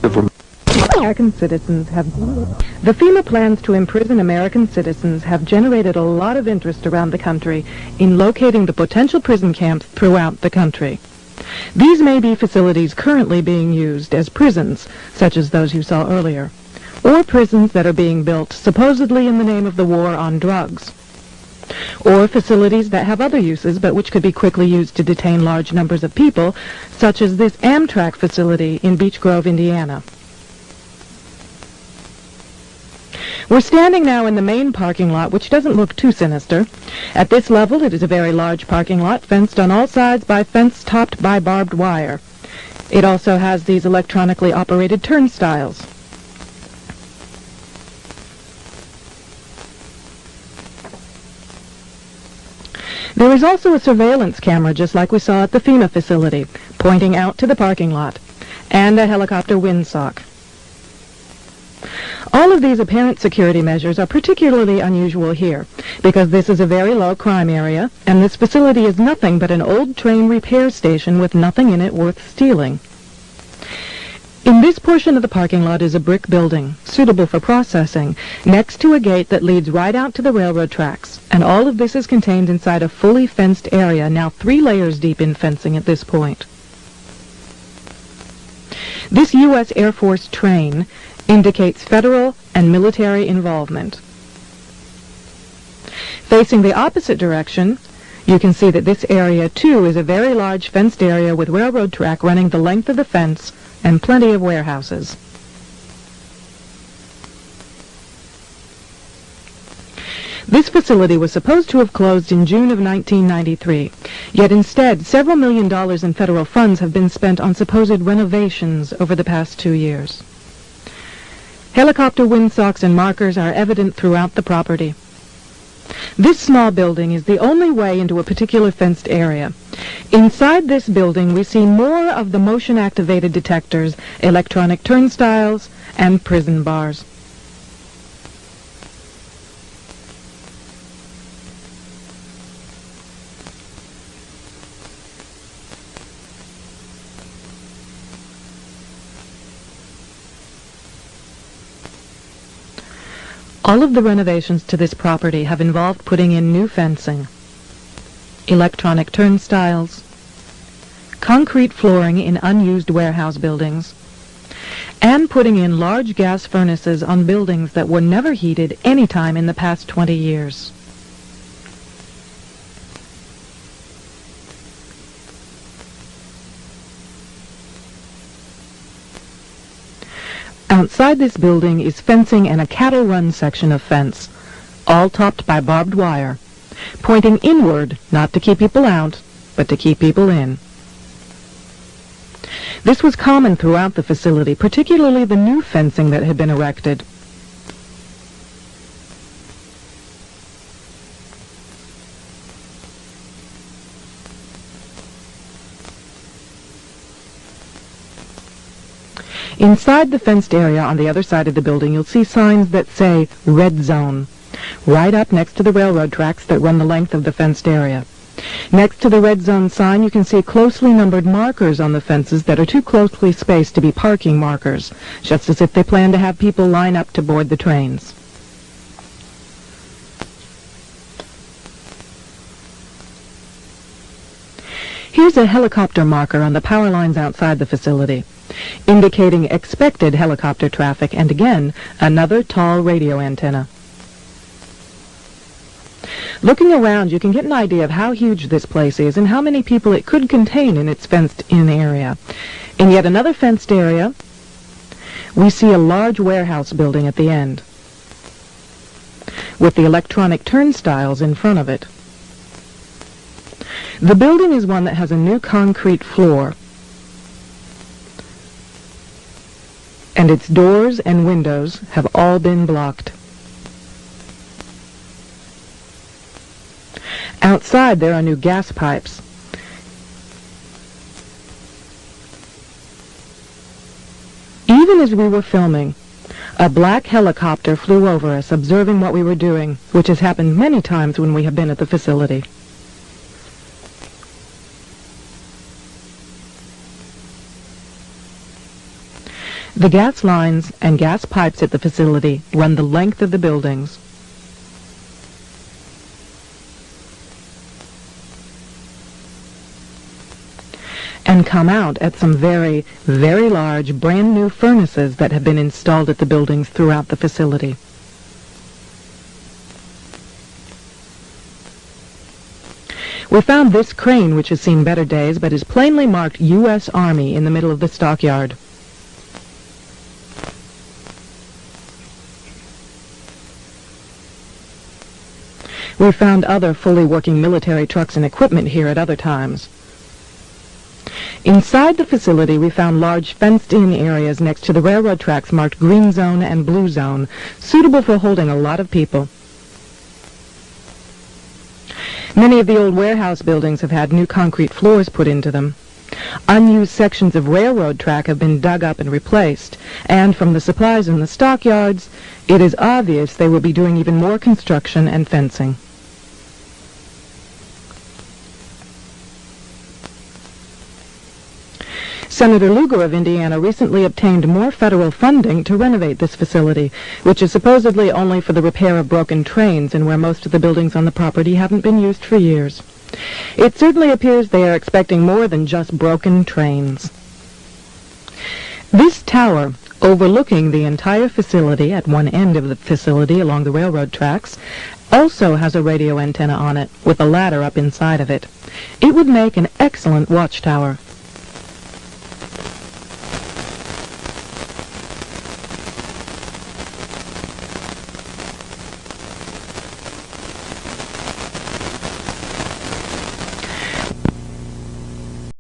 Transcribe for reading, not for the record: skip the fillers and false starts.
American citizens have... The FEMA plans to imprison American citizens have generated a lot of interest around the country in locating the potential prison camps throughout the country. These may be facilities currently being used as prisons, such as those you saw earlier, or prisons that are being built supposedly in the name of the war on drugs, or facilities that have other uses but which could be quickly used to detain large numbers of people, such as this Amtrak facility in Beech Grove, Indiana. We're standing now in the main parking lot, which doesn't look too sinister. At this level, it is a very large parking lot, fenced on all sides by fence topped by barbed wire. It also has these electronically operated turnstiles. There is also a surveillance camera, just like we saw at the FEMA facility, pointing out to the parking lot, and a helicopter windsock. All of these apparent security measures are particularly unusual here, because this is a very low crime area, and this facility is nothing but an old train repair station with nothing in it worth stealing. In this portion of the parking lot is a brick building, suitable for processing, next to a gate that leads right out to the railroad tracks, and all of this is contained inside a fully fenced area, now 3 layers deep in fencing at this point. This U.S. Air Force train indicates federal and military involvement. Facing the opposite direction, you can see that this area, too, is a very large fenced area with railroad track running the length of the fence and plenty of warehouses. This facility was supposed to have closed in June of 1993, yet instead several $1 million in federal funds have been spent on supposed renovations over the past 2 years. Helicopter windsocks and markers are evident throughout the property. This small building is the only way into a particular fenced area. Inside this building we see more of the motion-activated detectors, electronic turnstiles, and prison bars. All of the renovations to this property have involved putting in new fencing, electronic turnstiles, concrete flooring in unused warehouse buildings, and putting in large gas furnaces on buildings that were never heated any time in the past 20 years. Outside this building is fencing and a cattle run section of fence, all topped by barbed wire, pointing inward, not to keep people out, but to keep people in. This was common throughout the facility, particularly the new fencing that had been erected. Inside the fenced area on the other side of the building, you'll see signs that say Red Zone, right up next to the railroad tracks that run the length of the fenced area. Next to the Red Zone sign, you can see closely numbered markers on the fences that are too closely spaced to be parking markers, just as if they plan to have people line up to board the trains. Here's a helicopter marker on the power lines outside the facility, indicating expected helicopter traffic, and again, another tall radio antenna. Looking around, you can get an idea of how huge this place is and how many people it could contain in its fenced-in area. In yet another fenced area, we see a large warehouse building at the end, with the electronic turnstiles in front of it. The building is one that has a new concrete floor, and its doors and windows have all been blocked. Outside there are new gas pipes. Even as we were filming, a black helicopter flew over us, observing what we were doing, which has happened many times when we have been at the facility. The gas lines and gas pipes at the facility run the length of the buildings. And come out at some very, very large brand new furnaces that have been installed at the buildings throughout the facility. We found this crane, which has seen better days, but is plainly marked U.S. Army in the middle of the stockyard. We found other fully working military trucks and equipment here at other times. Inside the facility, we found large fenced-in areas next to the railroad tracks marked Green Zone and Blue Zone, suitable for holding a lot of people. Many of the old warehouse buildings have had new concrete floors put into them. Unused sections of railroad track have been dug up and replaced, and from the supplies in the stockyards, it is obvious they will be doing even more construction and fencing. Senator Lugar of Indiana recently obtained more federal funding to renovate this facility, which is supposedly only for the repair of broken trains and where most of the buildings on the property haven't been used for years. It certainly appears they are expecting more than just broken trains. This tower, overlooking the entire facility at one end of the facility along the railroad tracks, also has a radio antenna on it with a ladder up inside of it. It would make an excellent watchtower.